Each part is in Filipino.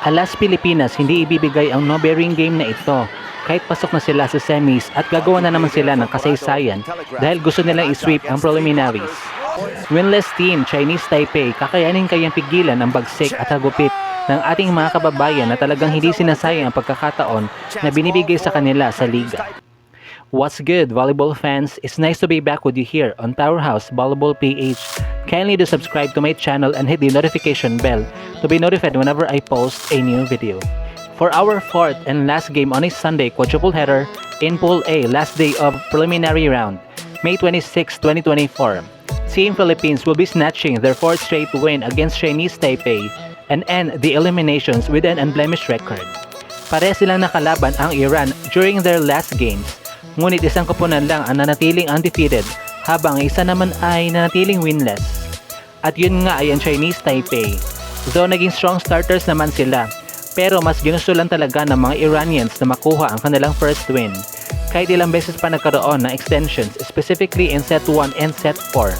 Alas Pilipinas, hindi ibibigay ang no-bearing game na ito kahit pasok na sila sa semis at gagawa na naman sila ng kasaysayan dahil gusto nilang isweep ang preliminaries. Winless team Chinese Taipei, kakayanin kayang pigilan ang bagsik at hagupit ng ating mga kababayan na talagang hindi sinasayang ang pagkakataon na binibigay sa kanila sa liga. What's good, volleyball fans? It's nice to be back with you here on Powerhouse Volleyball PH. Kindly do subscribe to my channel and hit the notification bell to be notified whenever I post a new video. For our fourth and last game on a Sunday quadruple header in Pool A, last day of preliminary round, May 26, 2024, Team Philippines will be snatching their fourth straight win against Chinese Taipei and end the eliminations with an unblemished record. Pare silang nakalaban ang Iran during their last games, ngunit isang koponan lang ang nanatiling undefeated habang isa naman ay nanatiling winless. At yun nga ay ang Chinese Taipei. Though naging strong starters naman sila, pero mas ginusto lang talaga ng mga Iranians na makuha ang kanilang first win. Kahit ilang beses pa nagkaroon ng extensions, specifically in set 1 and set 4,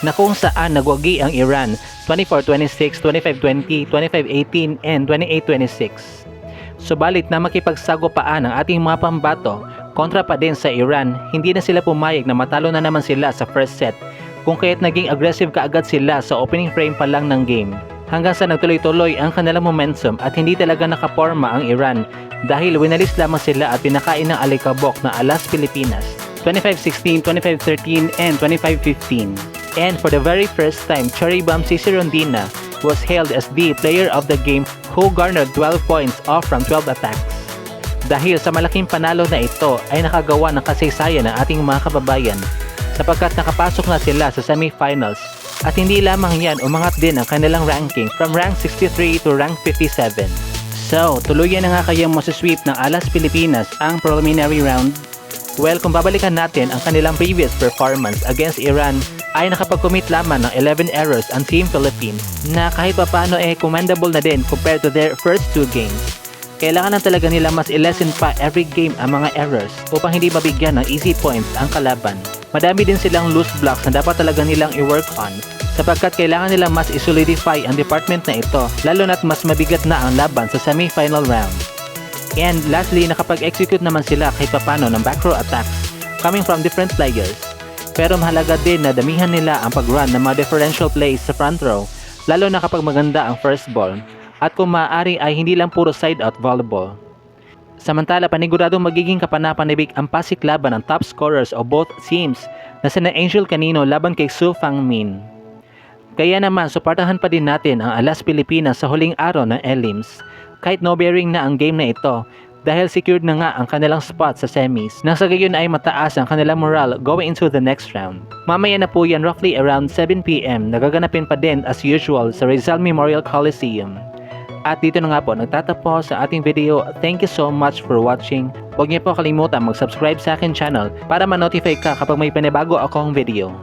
na kung saan nagwagi ang Iran 24-26, 25-20, 25-18, and 28-26. Subalit na makipagsagupaan ang ating mga pambato kontra pa din sa Iran, hindi na sila pumayag na matalo na naman sila sa first set, kung kaya't naging aggressive kaagad sila sa opening frame pa lang ng game. Hanggang sa nagtuloy-tuloy ang kanilang momentum at hindi talaga nakaporma ang Iran dahil winalis lamang sila at pinakain ng alikabok na Alas Pilipinas 25-16, 25-13, and 25-15. And for the very first time, Cherry Bomb Cici Rondina was hailed as the player of the game who garnered 12 points off from 12 attacks. Dahil sa malaking panalo na ito ay nakagawa ng kasaysayan ng ating mga kababayan sapagkat nakapasok na sila sa semifinals at hindi lamang yan, umangat din ang kanilang ranking from rank 63 to rank 57. So, tuluyan na nga kayang masasweep ng Alas Pilipinas ang preliminary round. Well, kung babalikan natin ang kanilang previous performance against Iran, ay nakapag-commit lamang ng 11 errors ang Team Philippines na kahit papano commendable na din compared to their first two games. Kailangan na talaga nila mas i-lessen pa every game ang mga errors upang hindi mabigyan ng easy points ang kalaban. Madami din silang loose blocks na dapat talaga nilang i-work on sapagkat kailangan nilang mas i-solidify ang department na ito lalo na't mas mabigat na ang laban sa semi-final round. And lastly, nakapag-execute naman sila kahit papano ng back row attacks coming from different players. Pero mahalaga din na damihan nila ang pag-run ng mga differential plays sa front row lalo na kapag maganda ang first ball at kung maaari ay hindi lang puro side-out volleyball. Samantala, paniguradong magiging kapanapanibik ang pasiklaban ng top scorers of both teams na sina Angel Canino laban kay Su Fangmin. Kaya naman, suportahan pa din natin ang Alas Pilipinas sa huling araw ng elims kahit no bearing na ang game na ito dahil secured na nga ang kanilang spot sa semis nang sa gayon ay mataas ang kanilang morale going into the next round. Mamaya na po yan roughly around 7 PM nagaganapin pa din as usual sa Rizal Memorial Coliseum. At dito na nga po nagtatapos sa ating video. Thank you so much for watching. Huwag niyo po kalimutan mag-subscribe sa akin channel para ma-notify ka kapag may panibago akong video.